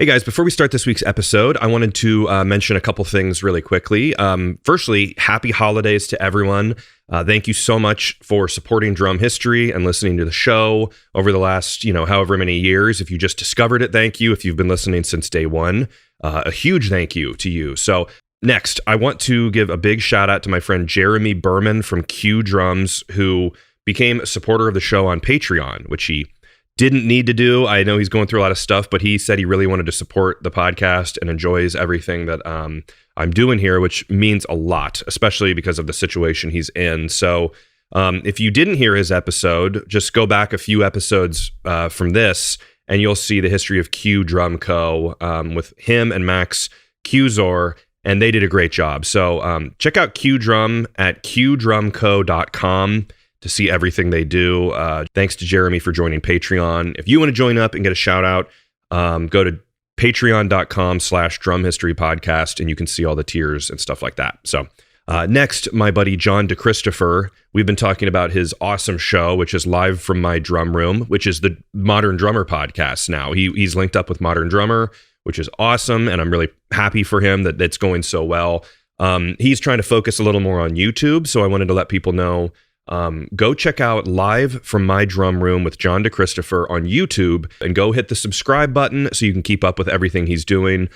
Hey guys, before we start this week's episode, I wanted to mention a couple things really quickly. Firstly, happy holidays to everyone. Thank you so much for supporting Drum History and listening to the show over the last, however many years. If you just discovered it, thank you. If you've been listening since day one, a huge thank you to you. So next, I want to give a big shout out to my friend Jeremy Berman from Q Drums, who became a supporter of the show on Patreon, which he didn't need to do. I know he's going through a lot of stuff, but he said he really wanted to support the podcast and enjoys everything that I'm doing here, which means a lot, especially because of the situation he's in. So if you didn't hear his episode, just go back a few episodes from this, and you'll see the history of Q Drum Co. With him and Max Qzor, and they did a great job. So check out Q Drum at qdrumco.com to see everything they do. Thanks to Jeremy for joining Patreon. If you want to join up and get a shout out, go to patreon.com/drumhistorypodcast and you can see all the tiers and stuff like that. So next, my buddy John DeChristopher. We've been talking about his awesome show, which is Live from My Drum Room, which is the Modern Drummer podcast now. He's linked up with Modern Drummer, which is awesome, and I'm really happy for him that it's going so well. He's trying to focus a little more on YouTube, so I wanted to let people know, go check out Live from My Drum Room with John DeChristopher on YouTube and go hit the subscribe button so you can keep up with everything he's doing.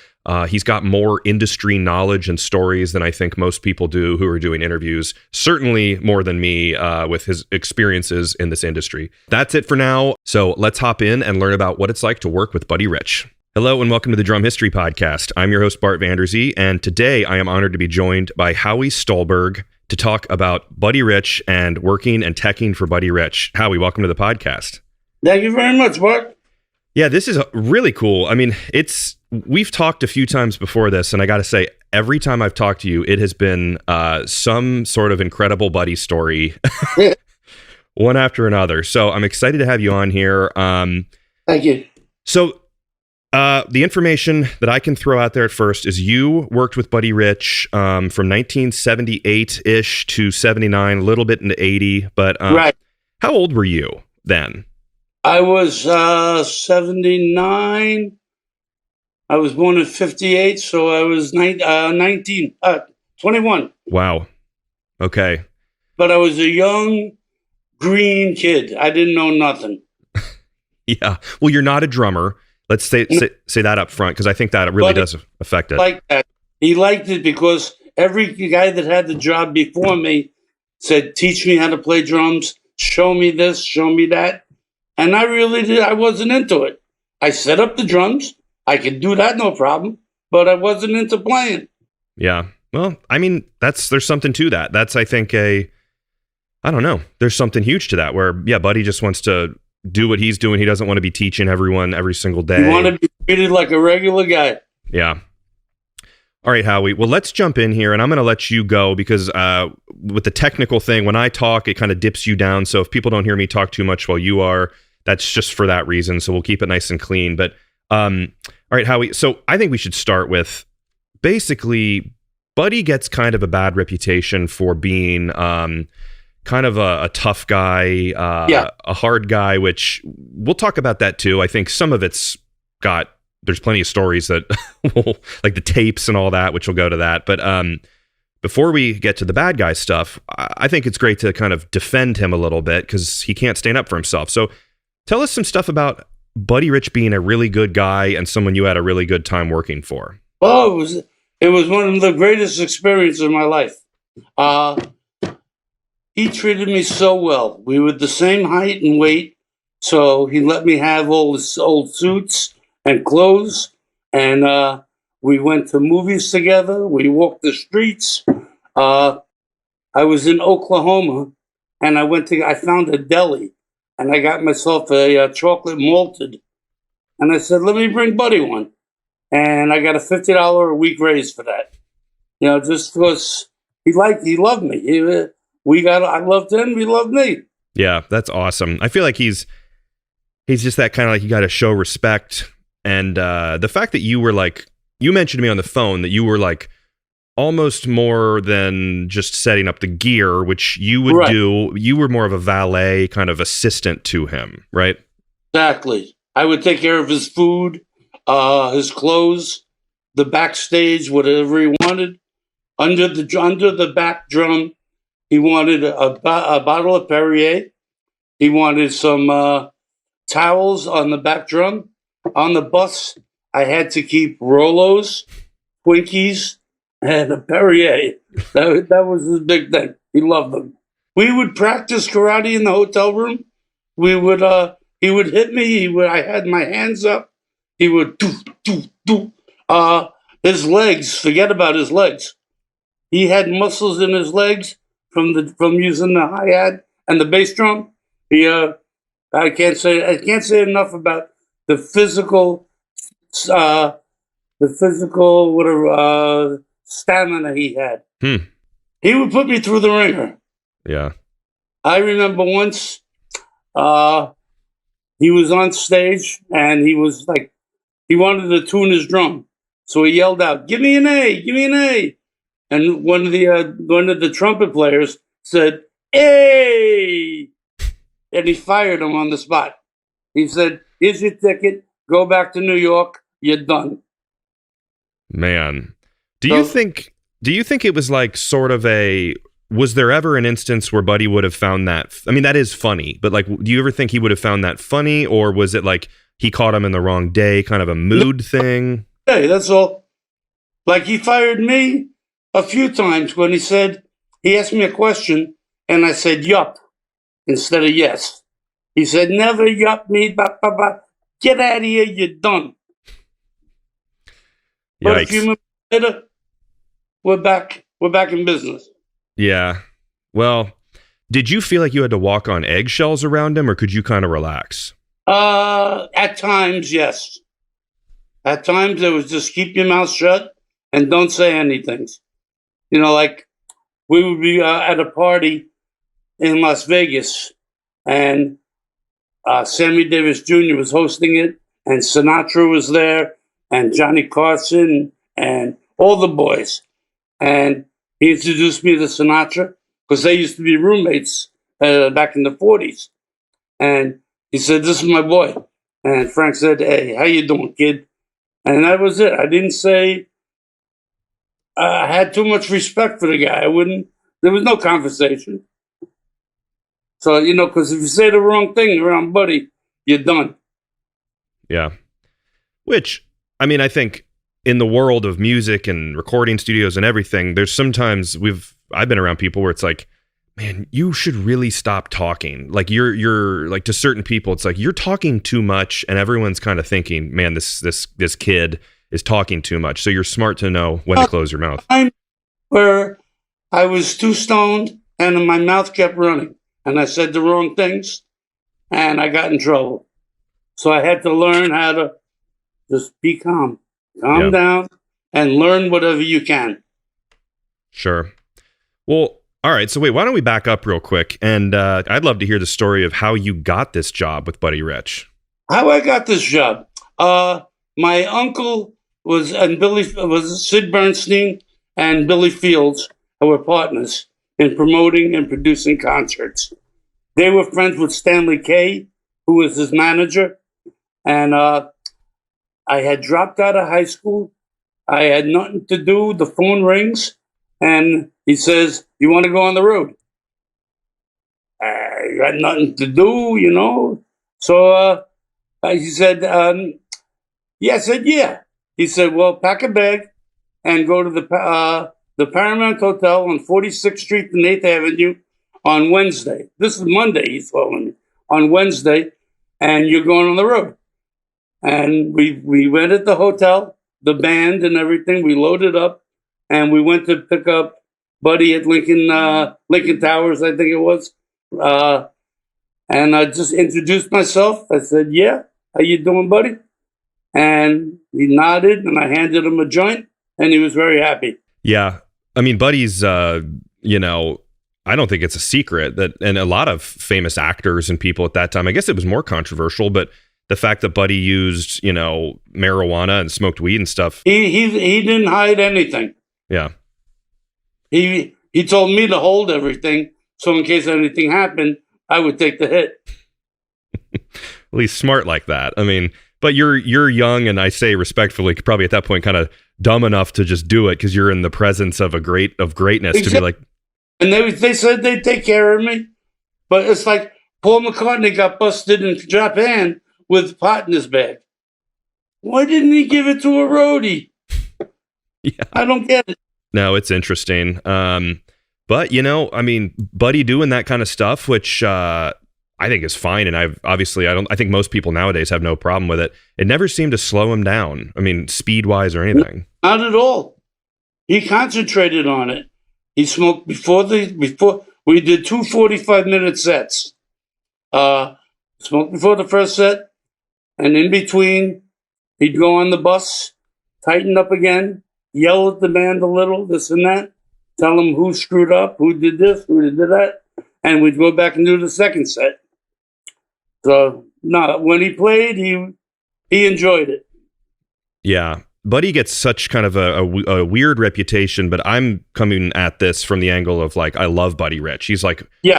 He's got more industry knowledge and stories than I think most people do who are doing interviews, certainly more than me with his experiences in this industry. That's it for now. So let's hop in and learn about what it's like to work with Buddy Rich. Hello and welcome to the Drum History Podcast. I'm your host, Bart Vanderzee, and today I am honored to be joined by Howie Stulberg to talk about Buddy Rich and working and teching for Buddy Rich. Howie, welcome to the podcast. Thank you very much, Bart. Yeah, this is really cool. I mean, we've talked a few times before this, and I got to say, every time I've talked to you, it has been some sort of incredible Buddy story, one after another. So I'm excited to have you on here. Thank you. So the information that I can throw out there at first is you worked with Buddy Rich from 1978-ish to 79, a little bit into 80. But right. How old were you then? I was 79. I was born in 58, so I was 21. Wow. Okay. But I was a young, green kid. I didn't know nothing. Yeah. Well, you're not a drummer. Let's say that up front, because I think that it really does affect it. Like that. He liked it because every guy that had the job before me said, teach me how to play drums, show me this, show me that. And I really did. I wasn't into it. I set up the drums. I could do that, no problem. But I wasn't into playing. Yeah. Well, I mean, there's something to that. That's, I think, I don't know. There's something huge to that where, yeah, Buddy just wants to do what he's doing. He doesn't want to be teaching everyone every single day. You want to be treated like a regular guy. Yeah. All right, Howie. Well, let's jump in here, and I'm going to let you go because with the technical thing, when I talk, it kind of dips you down. So if people don't hear me talk too much while you are, that's just for that reason. So we'll keep it nice and clean. But all right, Howie. So I think we should start with basically Buddy gets kind of a bad reputation for being kind of a tough guy, a hard guy, which we'll talk about that too. I think some of there's plenty of stories that like the tapes and all that, which will go to that. But before we get to the bad guy stuff, I think it's great to kind of defend him a little bit because he can't stand up for himself. So tell us some stuff about Buddy Rich being a really good guy and someone you had a really good time working for. Oh, it was one of the greatest experiences of my life. He treated me so well. We were the same height and weight, so he let me have all his old suits and clothes, and we went to movies together. We walked the streets. I was in Oklahoma, and I found a deli, and I got myself a chocolate malted, and I said, let me bring Buddy one. And I got a $50 a week raise for that. Just because he loved me. I loved him. He loved me. Yeah, that's awesome. I feel like he's just that kind of like, you got to show respect. And the fact that you were like, you mentioned to me on the phone that you were like almost more than just setting up the gear, which you would do. You were more of a valet kind of assistant to him, right? Exactly. I would take care of his food. his clothes, the backstage, whatever he wanted. Under the back drum, he wanted a bottle of Perrier. He wanted some towels on the back drum. On the bus, I had to keep Rolos, Twinkies, and a Perrier. That was his big thing. He loved them. We would practice karate in the hotel room. He would hit me. I had my hands up. He would do. His legs. Forget about his legs. He had muscles in his legs from using the hi-hat and the bass drum. I can't say enough about the physical stamina he had. He would put me through the ringer. Yeah. I remember once he was on stage and he was like, he wanted to tune his drum. So he yelled out, "Give me an A, give me an A." And one of the trumpet players said, "Hey!" And he fired him on the spot. He said, "Here's your ticket. Go back to New York. You're done." Man, do you think it was like sort of was there ever an instance where Buddy would have found that? I mean, that is funny, but like, do you ever think he would have found that funny, or was it like he caught him in the wrong day, kind of a mood thing? Hey, that's all. Like, he fired me a few times when he asked me a question and I said yup instead of yes. He said, "Never yup me, ba, ba, ba. Get out of here, you're done." But a few minutes later, we're back in business. Yeah. Well, did you feel like you had to walk on eggshells around him, or could you kind of relax? At times, yes. At times, it was just keep your mouth shut and don't say anything. You know, like, we would be at a party in Las Vegas, and Sammy Davis Jr. was hosting it, and Sinatra was there, and Johnny Carson, and all the boys. And he introduced me to Sinatra, because they used to be roommates back in the 40s. And he said, "This is my boy." And Frank said, "Hey, how you doing, kid?" And that was it. I didn't say, I had too much respect for the guy. There was no conversation. So, you know, because if you say the wrong thing around Buddy, you're done. Yeah. Which, I mean, I think in the world of music and recording studios and everything, there's sometimes I've been around people where it's like, man, you should really stop talking. Like you're like, to certain people, it's like you're talking too much, and everyone's kind of thinking, man, this kid is talking too much. So you're smart to know when to close your mouth. Where I was too stoned and my mouth kept running, and I said the wrong things, and I got in trouble. So I had to learn how to just be calm down, and learn whatever you can. Sure. Well, all right. So wait, why don't we back up real quick? And I'd love to hear the story of how you got this job with Buddy Rich. How I got this job? My uncle was Sid Bernstein and Billy Fields, who were partners in promoting and producing concerts. They were friends with Stanley Kay, who was his manager, and I had dropped out of high school. I had nothing to do. The phone rings, and he says, "You want to go on the road?" I got nothing to do, you know. So he said, "Yeah." I said, "Yeah." He said, "Well, pack a bag and go to the Paramount Hotel on 46th Street and 8th Avenue on Wednesday." This is Monday, he's telling me. On Wednesday, and you're going on the road. And we went at the hotel, the band and everything. We loaded up, and we went to pick up Buddy at Lincoln Towers, I think it was. And I just introduced myself. I said, "Yeah, how you doing, Buddy?" And he nodded, and I handed him a joint, and he was very happy. Yeah. I mean, Buddy's, you know, I don't think it's a secret that, and a lot of famous actors and people at that time, I guess it was more controversial, but the fact that Buddy used, you know, marijuana and smoked weed and stuff. He didn't hide anything. Yeah. He told me to hold everything, so in case anything happened, I would take the hit. Well, he's smart like that. I mean, But you're young, and I say respectfully, probably at that point, kind of dumb enough to just do it because you're in the presence of greatness to be like. And they said they'd take care of me, but it's like Paul McCartney got busted in Japan with pot in his bag. Why didn't he give it to a roadie? Yeah, I don't get it. No, it's interesting. But I mean, Buddy doing that kind of stuff, which I think is fine, and I think most people nowadays have no problem with it. It never seemed to slow him down. I mean, speed wise or anything. Not at all. He concentrated on it. He smoked before we did 2 45-minute sets. Smoked before the first set, and in between, he'd go on the bus, tighten up again, yell at the band a little, this and that, tell them who screwed up, who did this, who did that, and we'd go back and do the second set. So, no, when he played, he enjoyed it. Yeah. Buddy gets such kind of a weird reputation, but I'm coming at this from the angle of like, I love Buddy Rich. He's like, yeah.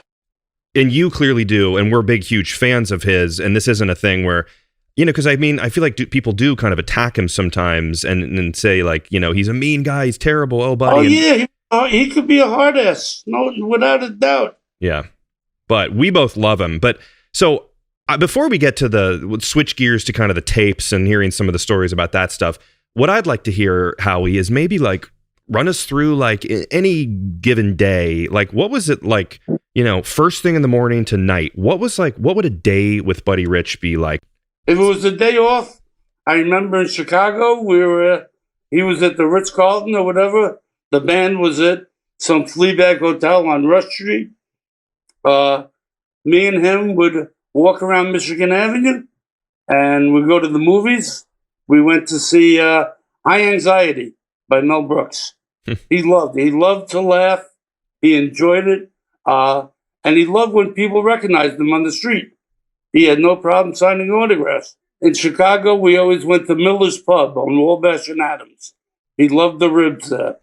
And you clearly do, and we're big, huge fans of his, and this isn't a thing where, because I mean, I feel like people do kind of attack him sometimes and say like, he's a mean guy, he's terrible, oh, Buddy. Oh, yeah, he could be a hard ass, no, without a doubt. Yeah, but we both love him. But so before we get to switch gears to kind of the tapes and hearing some of the stories about that stuff, what I'd like to hear, Howie, is maybe like run us through like any given day. Like, what was it like, first thing in the morning to night? What would a day with Buddy Rich be like? If it was a day off, I remember in Chicago, he was at the Ritz-Carlton or whatever. The band was at some Fleabag hotel on Rush Street. Me and him would walk around Michigan Avenue and we'd go to the movies. We went to see High Anxiety by Mel Brooks. He loved to laugh. He enjoyed it. And he loved when people recognized him on the street. He had no problem signing autographs. In Chicago, we always went to Miller's Pub on Wabash and Adams. He loved the ribs there.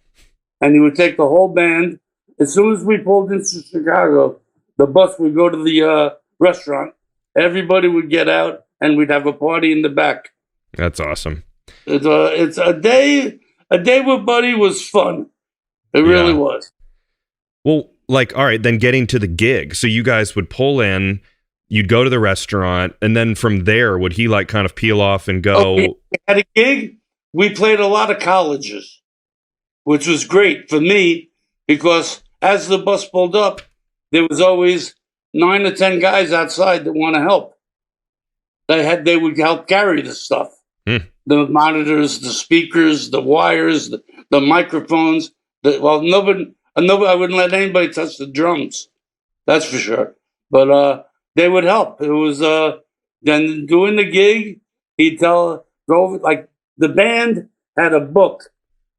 And he would take the whole band. As soon as we pulled into Chicago, the bus would go to the restaurant. Everybody would get out, and we'd have a party in the back. That's awesome. It's a day with Buddy was fun. It really was. Well, like, all right, then getting to the gig. So you guys would pull in, you'd go to the restaurant, and then from there, would he like kind of peel off and go? Okay. At a gig, we played a lot of colleges, which was great for me because as the bus pulled up, there was always 9 or 10 guys outside that want to help. They would help carry the stuff. The monitors, the speakers, the wires, the microphones. Nobody, I wouldn't let anybody touch the drums. That's for sure. But they would help. It was then doing the gig. He'd go like the band had a book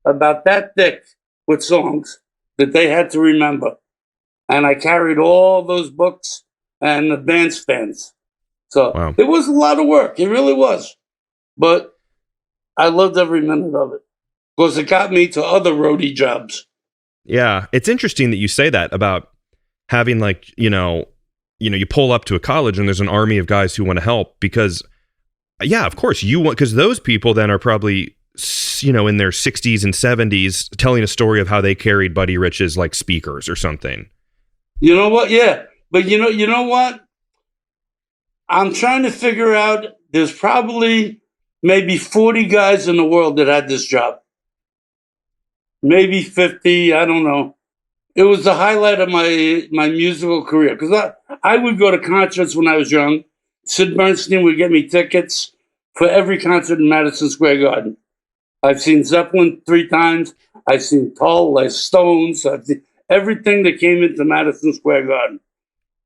about that thick with songs that they had to remember, and I carried all those books and the bandstands. So It was a lot of work. It really was, but I loved every minute of it because it got me to other roadie jobs. Yeah, it's interesting that you say that about having like, you pull up to a college and there's an army of guys who want to help because, yeah, of course you want, because those people then are probably, in their 60s and 70s telling a story of how they carried Buddy Rich's like speakers or something. You know what? Yeah. But you know what? I'm trying to figure out, there's probably maybe 40 guys in the world that had this job. Maybe 50, I don't know. It was the highlight of my musical career because I would go to concerts when I was young. Sid Bernstein would get me tickets for every concert in Madison Square Garden. I've seen Zeppelin 3 times. I've seen Tull, Stones. I've seen everything that came into Madison Square Garden.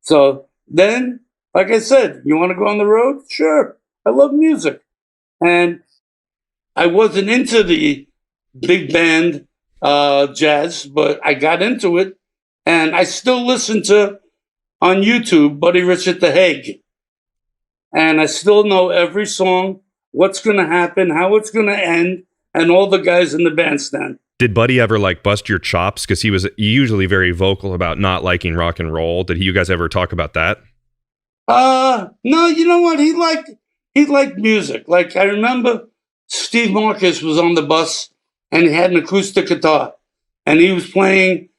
So then, like I said, you want to go on the road? Sure. I love music. And I wasn't into the big band jazz, but I got into it. And I still listen to, on YouTube, Buddy Rich at the Hague. And I still know every song, what's going to happen, how it's going to end, and all the guys in the bandstand. Did Buddy ever like bust your chops? Because he was usually very vocal about not liking rock and roll. Did you guys ever talk about that? No, you know what? He liked he liked music. Like, I remember Steve Marcus was on the bus and he had an acoustic guitar and he was playing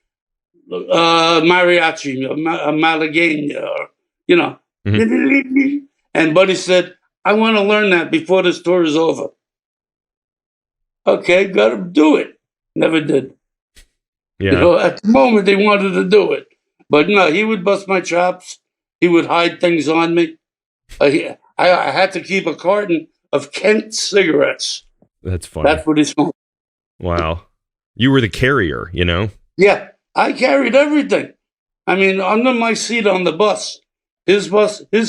mariachi, malagueña, or, you know. Mm-hmm. And Buddy said, I want to learn that before this tour is over. Okay, got to do it. Never did. Yeah. You know, at the moment, they wanted to do it. But no, he would bust my chops. He would hide things on me. I had to keep a carton of Kent cigarettes. That's funny. That's what he smoked. Wow. You were the carrier, you know? Yeah, I carried everything. I mean, under my seat on the bus, his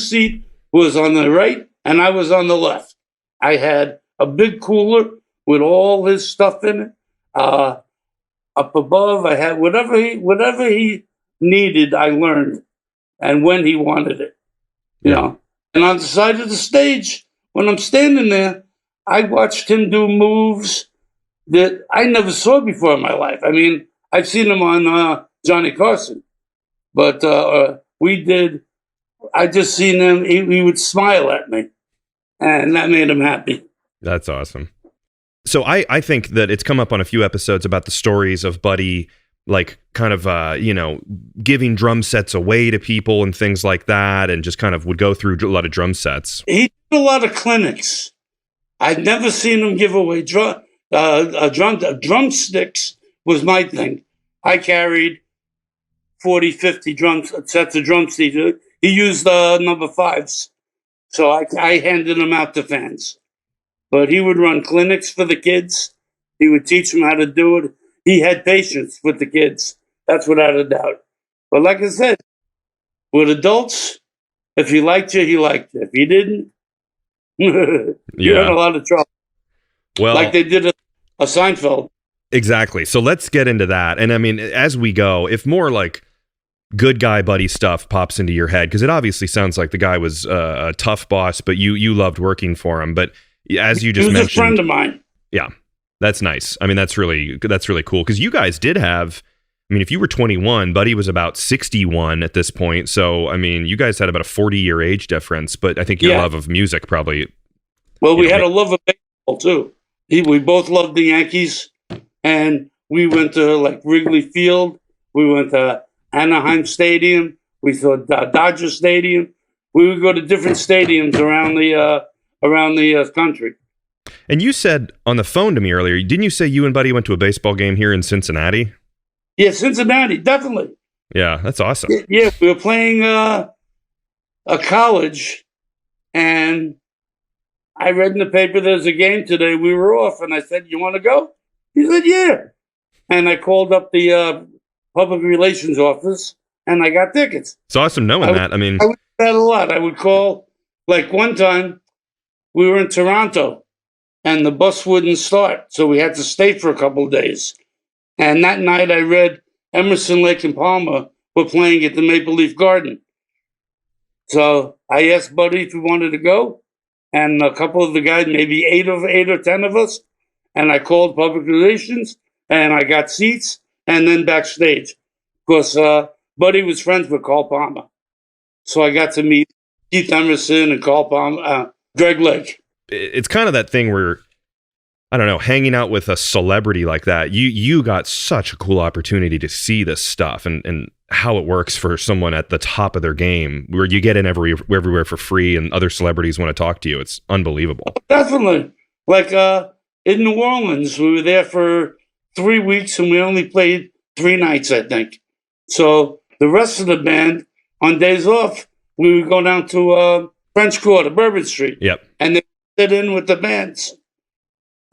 seat was on the right and I was on the left. I had a big cooler with all his stuff in it. Up above, I had whatever he needed, I learned, and when he wanted it, you know. And on the side of the stage, when I'm standing there, I watched him do moves that I never saw before in my life. I mean, I've seen him on Johnny Carson, but I just seen him, he would smile at me, and that made him happy. That's awesome. So I think that it's come up on a few episodes about the stories of Buddy, like kind of, giving drum sets away to people and things like that, and just kind of would go through a lot of drum sets. He did a lot of clinics. I've never seen him give away drumsticks was my thing. I carried 40, 50 sets of drumsticks. He used number 5s. So I handed them out to fans. But he would run clinics for the kids. He would teach them how to do it. He had patience with the kids. That's without a doubt. But like I said, with adults, if he liked you, he liked you. If he didn't, you had a lot of trouble. Well, like they did a Seinfeld. Exactly. So let's get into that. And I mean, as we go, if more like good guy Buddy stuff pops into your head, because it obviously sounds like the guy was a tough boss, but you loved working for him. But as you just mentioned, he was a friend of mine. Yeah, that's nice. I mean, that's really cool, because you guys did have, I mean, if you were 21, Buddy was about 61 at this point. So, I mean, you guys had about a 40-year age difference, but I think your love of music probably... Well, we had a love of baseball, too. We both loved the Yankees, and we went to, like, Wrigley Field. We went to Anaheim Stadium. We saw Dodger Stadium. We would go to different stadiums around the country. And you said on the phone to me earlier, didn't you say you and Buddy went to a baseball game here in Cincinnati? Yeah, Cincinnati, definitely. Yeah, that's awesome. Yeah, we were playing a college, and I read in the paper there's a game today. We were off, and I said, you want to go? He said, yeah. And I called up the public relations office, and I got tickets. It's awesome knowing that. I mean, I would do that a lot. I would call, like one time, we were in Toronto, and the bus wouldn't start, so we had to stay for a couple of days. And that night, I read Emerson, Lake and Palmer were playing at the Maple Leaf Garden. So I asked Buddy if he wanted to go, and a couple of the guys, maybe 8 or 10 of us, and I called public relations, and I got seats, and then backstage, because Buddy was friends with Carl Palmer. So I got to meet Keith Emerson and Carl Palmer, Greg Lake. It's kind of that thing where, I don't know, hanging out with a celebrity like that, you got such a cool opportunity to see this stuff and how it works for someone at the top of their game, where you get in everywhere for free and other celebrities want to talk to you. It's unbelievable. Definitely. Like in New Orleans, we were there for 3 weeks and we only played 3 nights, I think. So the rest of the band, on days off, we would go down to French Quarter, Bourbon Street. Yep. And they sit in with the bands.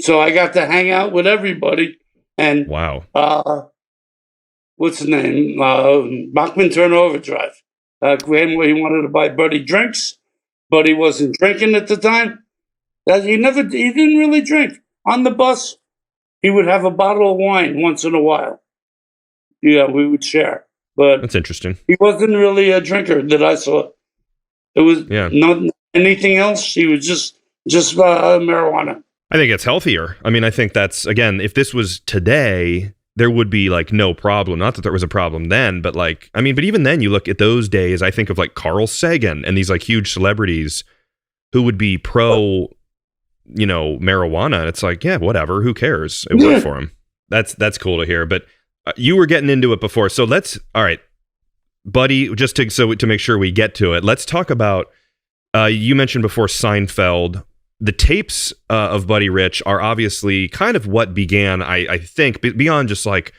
So I got to hang out with everybody. And wow. What's his name? Bachman Turner Overdrive. He wanted to buy Buddy drinks, but he wasn't drinking at the time. He didn't really drink. On the bus, he would have a bottle of wine once in a while. Yeah, we would share. But that's interesting. He wasn't really a drinker that I saw. It was not anything else. He was just marijuana. I think it's healthier. I mean, I think that's, again, if this was today, there would be like no problem. Not that there was a problem then, but like, I mean, but even then you look at those days, I think of like Carl Sagan and these like huge celebrities who would be pro, marijuana. And it's like, yeah, whatever. Who cares? It worked for him. That's cool to hear. But you were getting into it before. So all right, Buddy, just to make sure we get to it, let's talk about, you mentioned before Seinfeld. The tapes of Buddy Rich are obviously kind of what began, I think, beyond just like,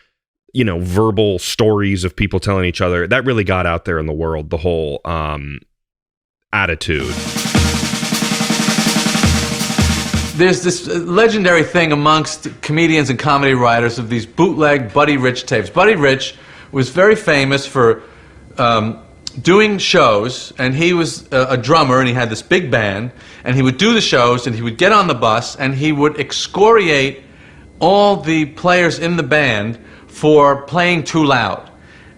verbal stories of people telling each other. That really got out there in the world, the whole attitude. There's this legendary thing amongst comedians and comedy writers of these bootleg Buddy Rich tapes. Buddy Rich was very famous for doing shows, and he was a drummer, and he had this big band, and he would do the shows, and he would get on the bus, and he would excoriate all the players in the band for playing too loud.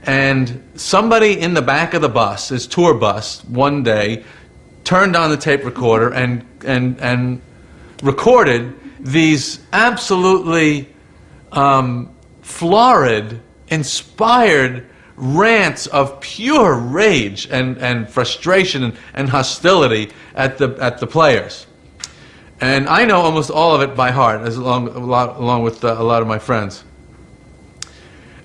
And somebody in the back of the bus, his tour bus, one day turned on the tape recorder and recorded these absolutely florid, inspired rants of pure rage and frustration and hostility at the players. And I know almost all of it by heart, along with a lot of my friends.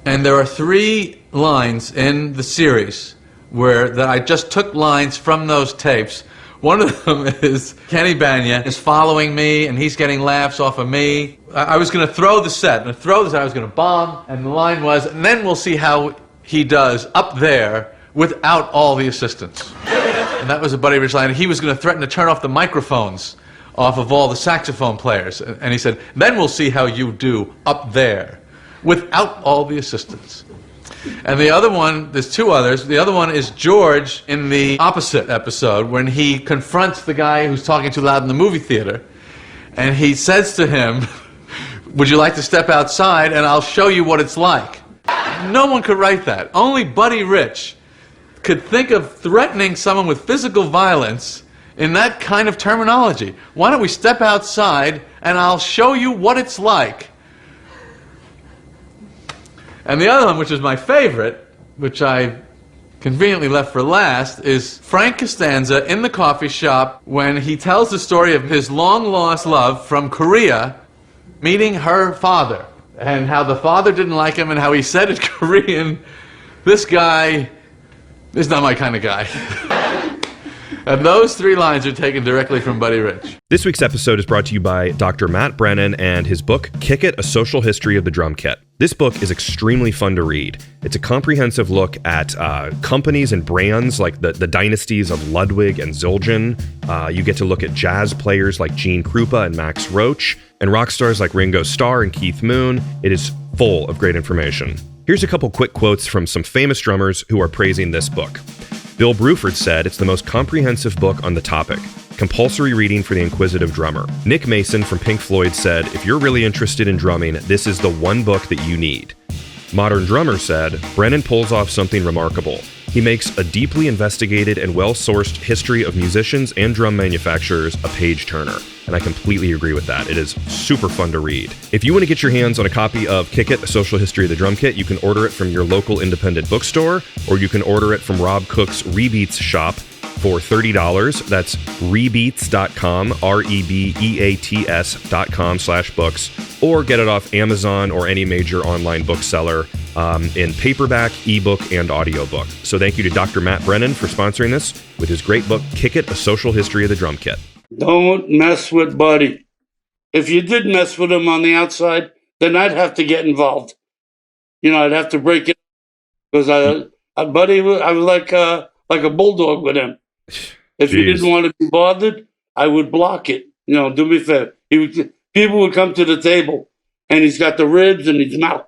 And there are 3 lines in the series that I just took lines from those tapes. One of them is Kenny Bania is following me, and he's getting laughs off of me. I was going to throw the set. I was going to bomb, and the line was, and then we'll see how he does up there without all the assistants. And that was a Buddy Rich line. He was going to threaten to turn off the microphones off of all the saxophone players. And he said, then we'll see how you do up there without all the assistants. And the other one, there's 2 others. The other one is George in the opposite episode when he confronts the guy who's talking too loud in the movie theater. And he says to him, would you like to step outside and I'll show you what it's like? No one could write that. Only Buddy Rich could think of threatening someone with physical violence in that kind of terminology. Why don't we step outside and I'll show you what it's like? And the other one, which is my favorite, which I conveniently left for last, is Frank Costanza in the coffee shop when he tells the story of his long-lost love from Korea meeting her father, and how the father didn't like him and how he said in Korean, this guy is not my kind of guy. And those 3 lines are taken directly from Buddy Rich. This week's episode is brought to you by Dr. Matt Brennan and his book, Kick It, A Social History of the Drum Kit. This book is extremely fun to read. It's a comprehensive look at companies and brands like the dynasties of Ludwig and Zildjian. You get to look at jazz players like Gene Krupa and Max Roach, and rock stars like Ringo Starr and Keith Moon. It is full of great information. Here's a couple quick quotes from some famous drummers who are praising this book. Bill Bruford said it's the most comprehensive book on the topic. Compulsory reading for the inquisitive drummer. Nick Mason from Pink Floyd said, if you're really interested in drumming, this is the one book that you need. Modern Drummer said, Brennan pulls off something remarkable. He makes a deeply investigated and well-sourced history of musicians and drum manufacturers a page-turner. And I completely agree with that. It is super fun to read. If you want to get your hands on a copy of Kick It, A Social History of the Drum Kit, you can order it from your local independent bookstore, or you can order it from Rob Cook's Rebeats shop for $30. That's rebeats.com, rebeats.com/books, or get it off Amazon or any major online bookseller in paperback, ebook, and audiobook. So thank you to Dr. Matt Brennan for sponsoring this with his great book, Kick It, A Social History of the Drum Kit. Don't mess with Buddy. If you did mess with him on the outside, then I'd have to get involved. I'd have to break it because Buddy, I was like a bulldog with him. If he didn't want to be bothered, I would block it. Do me a favor. People would come to the table, and he's got the ribs and his mouth,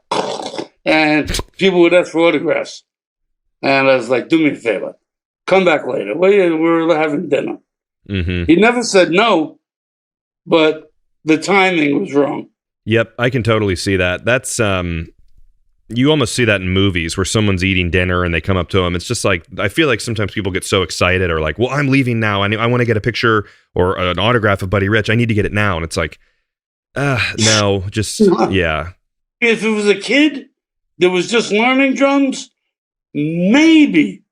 and people would ask for autographs. And I was like, do me a favor. Come back later. We're having dinner. Mm-hmm. He never said no, but the timing was wrong. Yep, I can totally see that. That's you almost see that in movies where someone's eating dinner and they come up to him. It's just like, I feel like sometimes people get so excited or like, well, I'm leaving now. I want to get a picture or an autograph of Buddy Rich. I need to get it now. And it's like, no, just, yeah. If it was a kid that was just learning drums, maybe.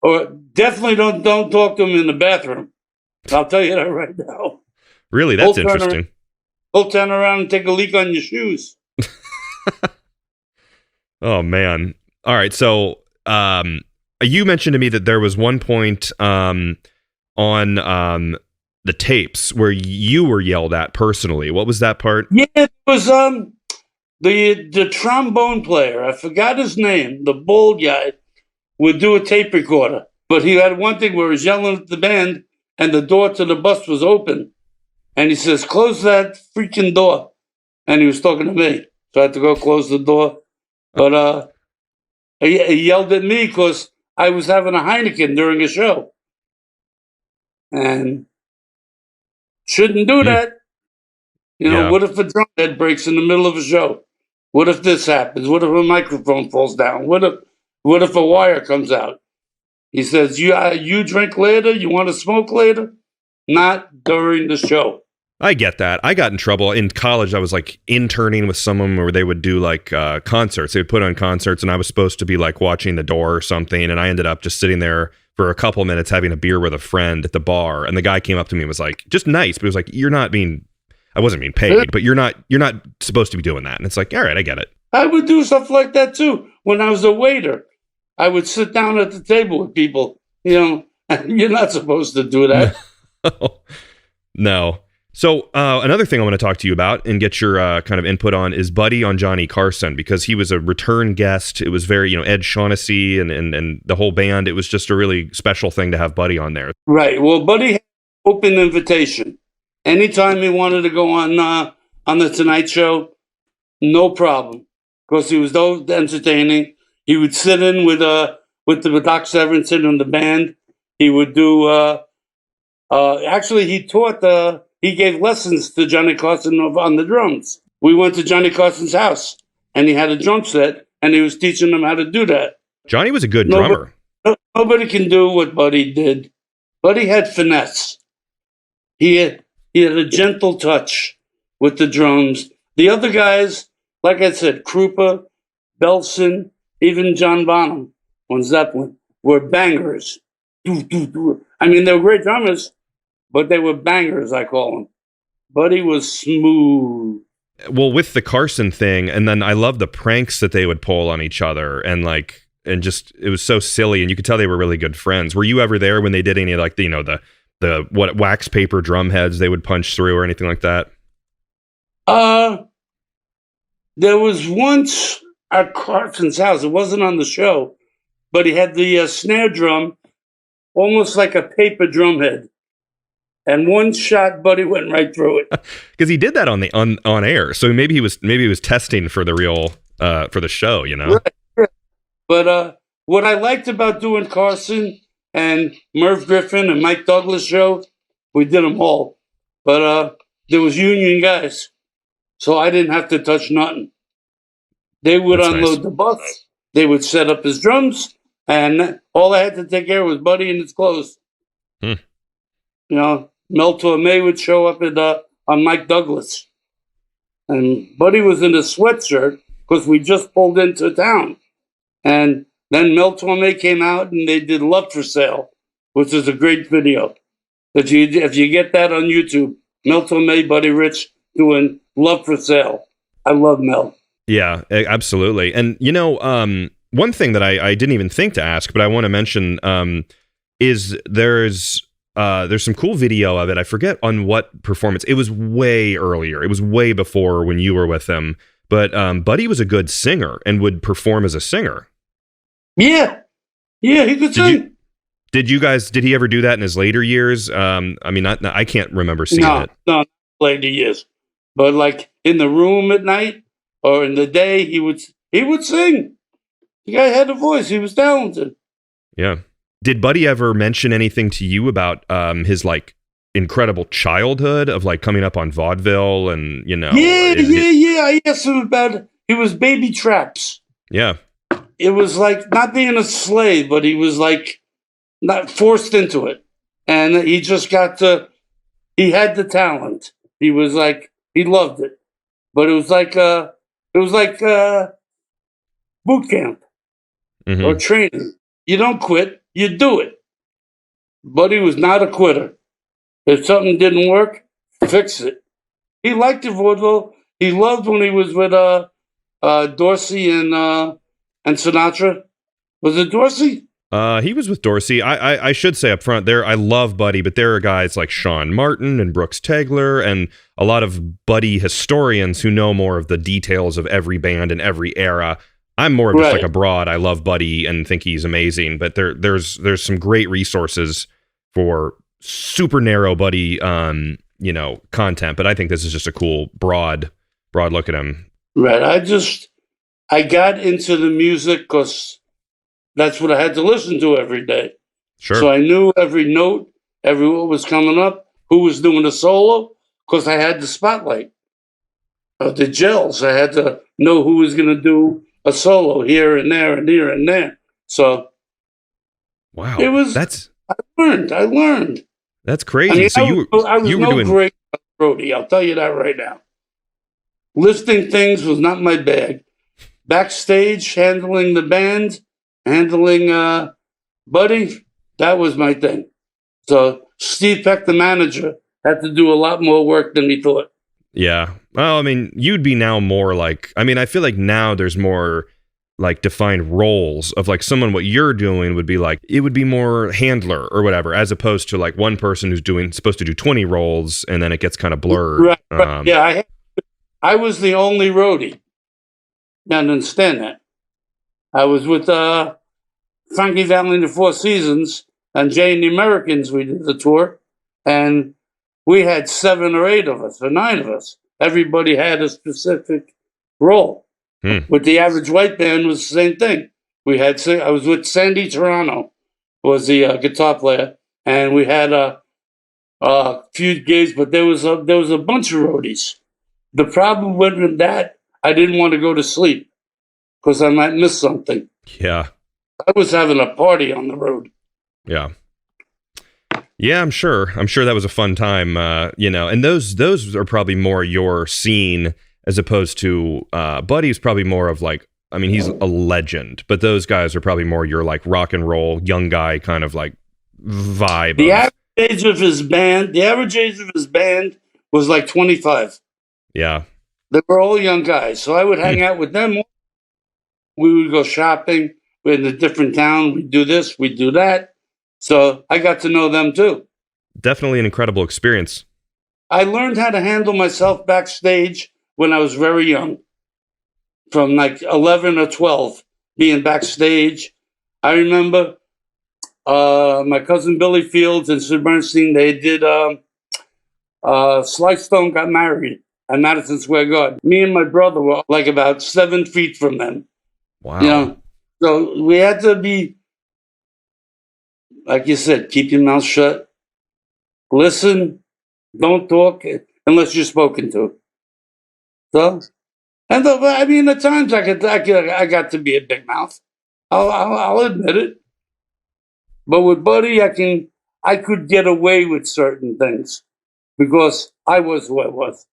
Or definitely don't talk to him in the bathroom. I'll tell you that right now. Really? That's interesting. He'll turn around and take a leak on your shoes. Oh, man. All right. So you mentioned to me that there was one point on the tapes where you were yelled at personally. What was that part? Yeah, it was the trombone player. I forgot his name. The bald guy would do a tape recorder. But he had one thing where he was yelling at the band and the door to the bus was open. And he says, close that freaking door. And he was talking to me. So I had to go close the door. But he yelled at me because I was having a Heineken during a show. And shouldn't do that. You know, what if a drum head breaks in the middle of a show? What if this happens? What if a microphone falls down? What if a wire comes out? He says, you drink later? You want to smoke later? Not during the show. I get that. I got in trouble in college. I was like interning with someone where they would do like concerts. They would put on concerts and I was supposed to be like watching the door or something. And I ended up just sitting there for a couple minutes having a beer with a friend at the bar. And the guy came up to me and was like, just nice. But he was like, I wasn't being paid, but you're not supposed to be doing that. And it's like, all right, I get it. I would do stuff like that too. When I was a waiter, I would sit down at the table with people. You know, you're not supposed to do that. No. So another thing I want to talk to you about and get your kind of input on is Buddy on Johnny Carson, because he was a return guest. It was very, Ed Shaughnessy and the whole band. It was just a really special thing to have Buddy on there. Right. Well, Buddy had open invitation. Anytime he wanted to go on the Tonight Show, no problem, because he was so entertaining. He would sit in with the Doc Severinsen and the band. He would do. Actually, he gave lessons to Johnny Carson on the drums. We went to Johnny Carson's house, and he had a drum set, and he was teaching them how to do that. Johnny was a good drummer. Nobody can do what Buddy did. Buddy had finesse. He had a gentle touch with the drums. The other guys, like I said, Krupa, Belson, even John Bonham on Zeppelin, were bangers. I mean, they were great drummers, but they were bangers, I call them. Buddy was smooth. Well, with the Carson thing, and then I love the pranks that they would pull on each other, and just it was so silly, and you could tell they were really good friends. Were you ever there when they did any like the wax paper drum heads they would punch through or anything like that? There was once at Carson's house. It wasn't on the show, but he had the snare drum, almost like a paper drum head. And one shot, Buddy went right through it. Because he did that on air, so maybe he was testing for the real for the show, Right. Yeah. But what I liked about doing Carson and Merv Griffin and Mike Douglas show, we did them all. But there was union guys, so I didn't have to touch nothing. They would unload the bus. They would set up his drums, and all I had to take care of was Buddy and his clothes. Mel Torme would show up on Mike Douglas. And Buddy was in a sweatshirt because we just pulled into town. And then Mel Torme came out and they did Love for Sale, which is a great video. If you get that on YouTube, Mel Torme, Buddy Rich doing Love for Sale. I love Mel. Yeah, absolutely. And, one thing that I didn't even think to ask, but I want to mention is there's some cool video of it. I forget on what performance. It was way earlier. It was way before when you were with him. But Buddy was a good singer and would perform as a singer. Yeah, he could sing. Did he ever do that in his later years? I can't remember seeing it. No, later years. But like in the room at night or in the day, he would sing. The guy had a voice. He was talented. Yeah. Did Buddy ever mention anything to you about his like incredible childhood of like coming up on vaudeville and Yeah. I asked him about it. He was Baby Traps. Yeah. It was like not being a slave, but he was like not forced into it, and he just he had the talent. He was like he loved it, but it was like boot camp or training. You don't quit. You do it. Buddy was not a quitter. If something didn't work, fix it. He liked the vaudeville. He loved when he was with Dorsey and Sinatra. Was it Dorsey? He was with Dorsey. I should say up front there, I love Buddy, but there are guys like Sean Martin and Brooks Tegler and a lot of Buddy historians who know more of the details of every band in every era. I'm more of just like a broad. I love Buddy and think he's amazing, but there's some great resources for super narrow Buddy, content. But I think this is just a cool broad look at him. Right. I got into the music because that's what I had to listen to every day. Sure. So I knew every note, every what was coming up, who was doing a solo, because I had the spotlight of the gels. I had to know who was going to do a solo here and there and here and there. So wow, I learned. That's crazy. I mean, so I was you were no doing great roadie. I'll tell you that right now. Lifting things was not my bag. Backstage, handling the band, handling Buddy, that was my thing. So Steve Peck, the manager, had to do a lot more work than he thought. Yeah. Well, I mean, you'd be now more like, I feel like now there's more like defined roles of like someone, what you're doing would be like, it would be more handler or whatever, as opposed to like one person who's supposed to do 20 roles and then it gets kind of blurred. Right. Yeah. I was the only roadie. Now, understand that. I was with Frankie Valli and the Four Seasons and Jay and the Americans. We did the tour, and we had 7 or 8 of us, or 9 of us. Everybody had a specific role. With the Average White Band was the same thing. I was with Sandy Toronto, was the guitar player, and we had a few gigs, but there was a bunch of roadies. The problem with that, I didn't want to go to sleep because I might miss something. Yeah. I was having a party on the road. Yeah. Yeah, I'm sure that was a fun time, and those are probably more your scene as opposed to Buddy's probably more of like, he's a legend, but those guys are probably more your like rock and roll young guy kind of like vibe. The average age of his band was like 25. Yeah. They were all young guys. So I would hang out with them. We would go shopping. We're in a different town. We'd do this, we'd do that. So I got to know them too. Definitely an incredible experience. I learned how to handle myself backstage when I was very young. From like 11 or 12, being backstage. I remember my cousin Billy Fields and Sid Bernstein, they did Sly Stone got married at Madison Square Garden. Me and my brother were like about 7 feet from them. Wow. So we had to be, like you said, keep your mouth shut. Listen, don't talk unless you're spoken to. So, and at times I got to be a big mouth. I'll admit it. But with Buddy, I could get away with certain things because I was who I was.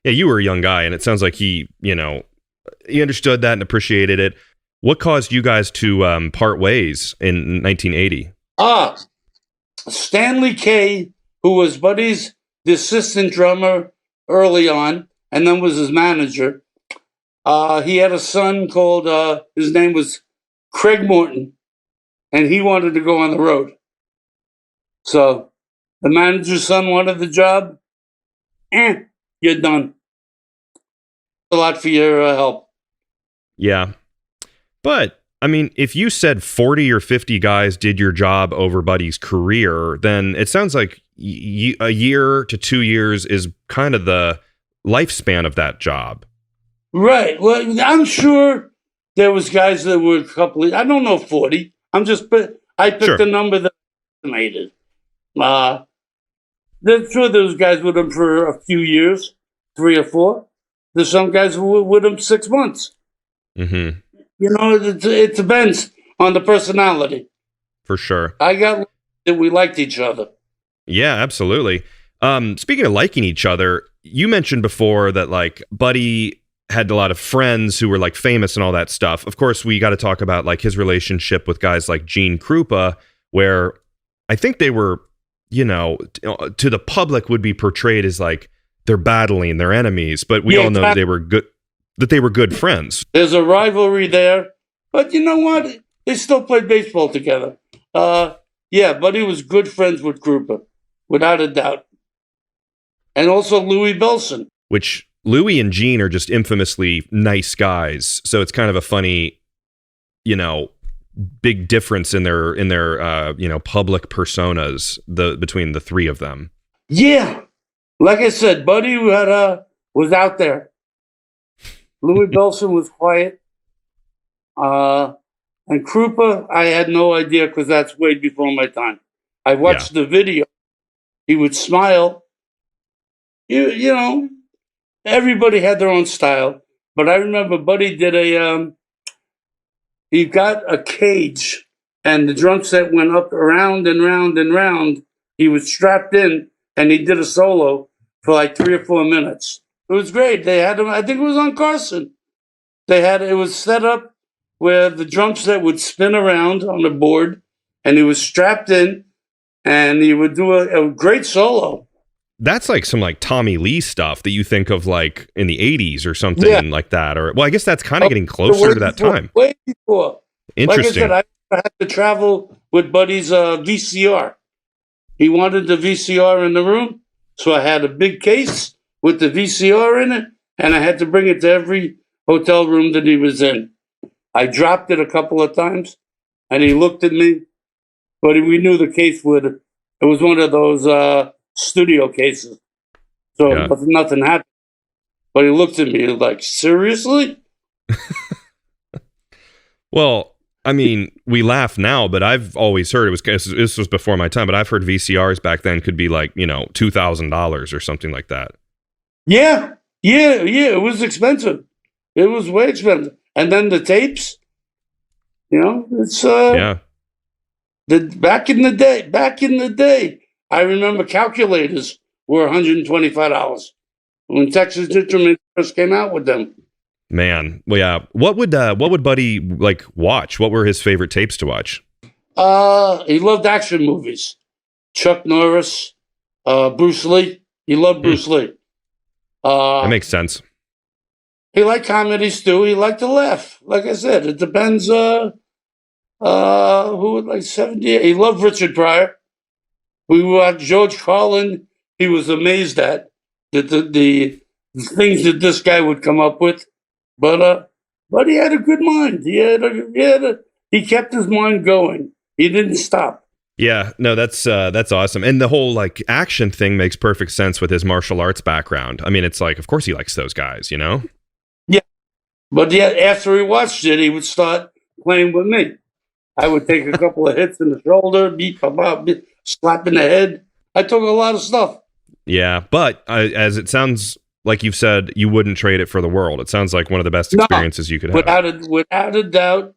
Yeah, you were a young guy, and it sounds like he understood that and appreciated it. What caused you guys to part ways in 1980? Stanley Kay, who was Buddy's the assistant drummer early on, and then was his manager. He had a son called, his name was Craig Morton, and he wanted to go on the road. So the manager's son wanted the job. You're done. A lot for your help. Yeah. But, if you said 40 or 50 guys did your job over Buddy's career, then it sounds like a year to 2 years is kind of the lifespan of that job. Right. Well, I'm sure there was guys that were I don't know 40. I picked a number that I estimated. Sure, those guys with him for a few years, 3 or 4. There's some guys who were with him 6 months. Mm-hmm. It depends on the personality. For sure. I got that we liked each other. Yeah, absolutely. Speaking of liking each other, you mentioned before that like Buddy had a lot of friends who were like famous and all that stuff. Of course, we got to talk about like his relationship with guys like Gene Krupa, where I think they were to the public would be portrayed as like they're battling their enemies, but we all know that they were good friends. There's a rivalry there, but you know what? They still played baseball together. Buddy was good friends with Krupa, without a doubt. And also Louis Belson. Which Louis and Gene are just infamously nice guys. So it's kind of a funny, big difference in their public personas between the three of them. Yeah. Like I said, Buddy was out there. Louis Belson was quiet. And Krupa, I had no idea because that's way before my time. I watched the video. He would smile. Everybody had their own style. But I remember Buddy did he got a cage and the drum set went up around and round and round. He was strapped in and he did a solo for like 3 or 4 minutes. It was great. They had him, I think it was on Carson. It was set up where the drum set would spin around on the board and he was strapped in and he would do a great solo. That's like some like Tommy Lee stuff that you think of like in the 80s or something like that. Or, well, I guess that's kind of getting closer to that time. Way before. Interesting. Like I said, I had to travel with Buddy's VCR. He wanted the VCR in the room, so I had a big case with the VCR in it, and I had to bring it to every hotel room that he was in. I dropped it a couple of times, and he looked at me, but we knew the case it was one of those studio cases, so nothing happened. But he looked at me like, seriously? Well, I mean, we laugh now, but I've always heard this was before my time, but I've heard VCRs back then could be like, $2,000 or something like that. Yeah. It was expensive. It was way expensive. And then the tapes, it's back in the day, I remember calculators were $125 when Texas Instruments first came out with them. Man, well, yeah. What would Buddy like watch? What were his favorite tapes to watch? He loved action movies. Chuck Norris, Bruce Lee. He loved Bruce Lee. That makes sense. He liked comedies too. He liked to laugh. Like I said, it depends. Who would like 70? He loved Richard Pryor. We watched George Carlin. He was amazed at the things that this guy would come up with. But he had a good mind. He kept his mind going. He didn't stop. Yeah, no, that's awesome. And the whole like action thing makes perfect sense with his martial arts background. I mean, it's like, of course he likes those guys, Yeah. But after he watched it, he would start playing with me. I would take a couple of hits in the shoulder, slap in the head. I took a lot of stuff. Yeah, but as it sounds like you've said, you wouldn't trade it for the world. It sounds like one of the best experiences you could have. Without a doubt.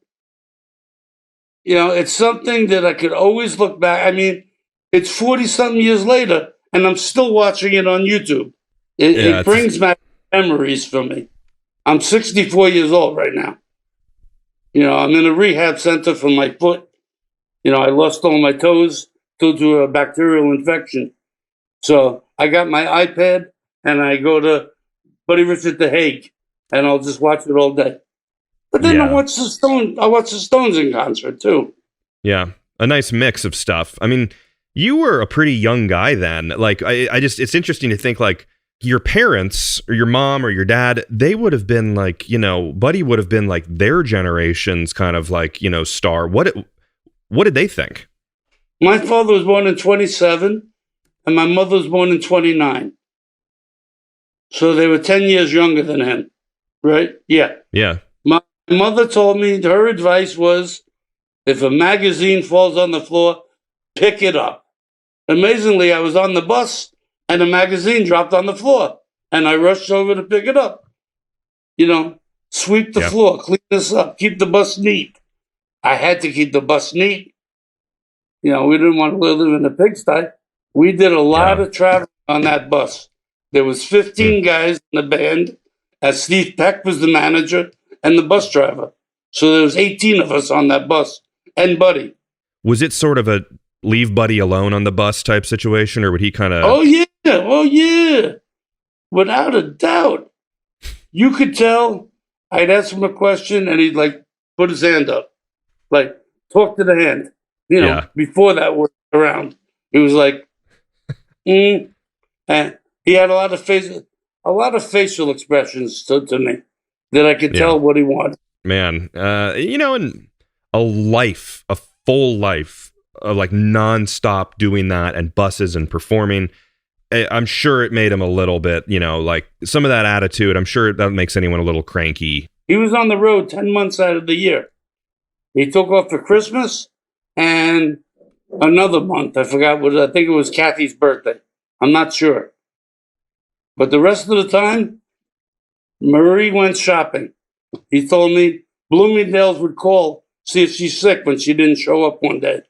It's something that I could always look back. I mean, it's 40-something years later, and I'm still watching it on YouTube. It brings back memories for me. I'm 64 years old right now. I'm in a rehab center for my foot. I lost all my toes due to a bacterial infection. So I got my iPad, and I go to Buddy Rich at The Hague, and I'll just watch it all day. But then I watch the Stones in concert too. Yeah, a nice mix of stuff. I mean, you were a pretty young guy then. Like, it's interesting to think like your parents or your mom or your dad, they would have been like, Buddy would have been like their generation's kind of like, star. What did they think? My father was born in 27, and my mother was born in 29. So they were 10 years younger than him, right? Yeah. Yeah. My mother told me her advice was, if a magazine falls on the floor, pick it up. Amazingly, I was on the bus and a magazine dropped on the floor and I rushed over to pick it up. Sweep the floor, clean this up, keep the bus neat. I had to keep the bus neat. We didn't want to live in a pigsty. We did a lot of traveling on that bus. There was 15 guys in the band, as Steve Peck was the manager and the bus driver. So there was 18 of us on that bus, and Buddy. Was it sort of a leave Buddy alone on the bus type situation, or would he kind of? Oh yeah, without a doubt. You could tell. I'd ask him a question, and he'd like put his hand up, like talk to the hand. Before that was around, he was like, and he had a lot of facial expressions to me that I could tell what he wanted. Man, and a full life of like nonstop doing that and buses and performing. I'm sure it made him a little bit, like some of that attitude. I'm sure that makes anyone a little cranky. He was on the road 10 months out of the year. He took off for Christmas and another month. I forgot I think it was Kathy's birthday. I'm not sure. But the rest of the time, Marie went shopping. He told me Bloomingdale's would call, see if she's sick when she didn't show up one day.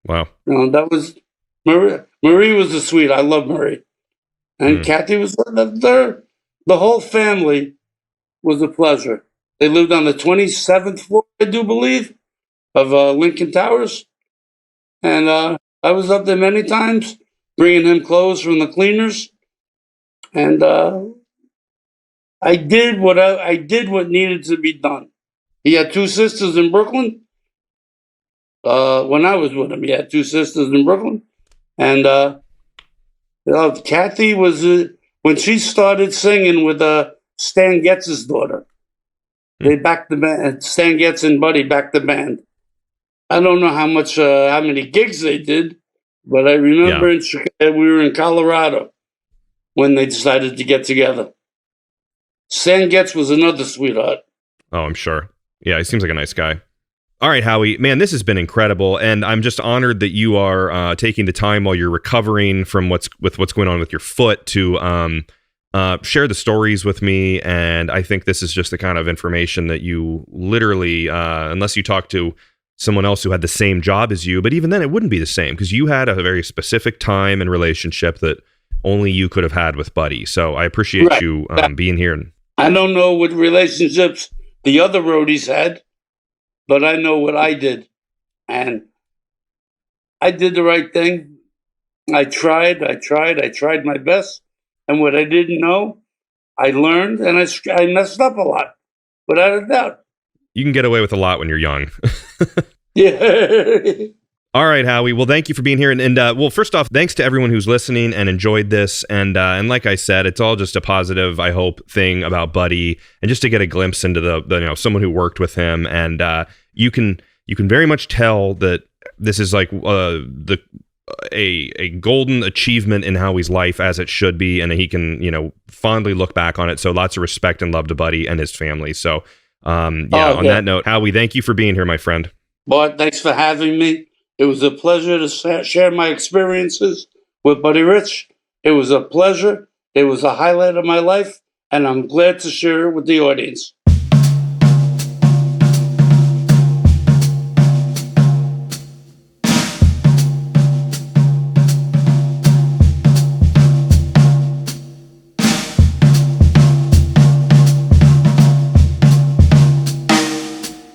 Wow. That was Marie. Marie was a sweet. I love Marie. And Kathy was there. The whole family was a pleasure. They lived on the 27th floor, I do believe, of Lincoln Towers. And I was up there many times, bringing him clothes from the cleaners. And I did what needed to be done. He had two sisters in Brooklyn. When I was with him, he had two sisters in Brooklyn. And Kathy was, when she started singing with Stan Getz's daughter, they backed the band. Stan Getz and Buddy backed the band. I don't know how many gigs they did, but I remember in Chicago, we were in Colorado when they decided to get together. Stan Getz was another sweetheart. Oh, I'm sure. Yeah, he seems like a nice guy. All right, Howie, man, this has been incredible, and I'm just honored that you are taking the time while you're recovering from what's going on with your foot to share the stories with me. And I think this is just the kind of information that you literally, unless you talk to someone else who had the same job as you, but even then it wouldn't be the same because you had a very specific time and relationship that only you could have had with Buddy. So I appreciate you being here. I don't know what relationships the other roadies had, but I know what I did. And I did the right thing. I tried my best. And what I didn't know, I learned, and I messed up a lot, without a doubt. You can get away with a lot when you're young. Yeah. All right, Howie. Well, thank you for being here. And well, first off, thanks to everyone who's listening and enjoyed this. And like I said, it's all just a positive, I hope, thing about Buddy, and just to get a glimpse into the someone who worked with him. And you can very much tell that this is like a golden achievement in Howie's life, as it should be, and he can fondly look back on it. So lots of respect and love to Buddy and his family. So on that note, Howie, thank you for being here, my friend. Bart, thanks for having me. It was a pleasure to share my experiences with Buddy Rich. It was a pleasure. It was a highlight of my life, and I'm glad to share it with the audience.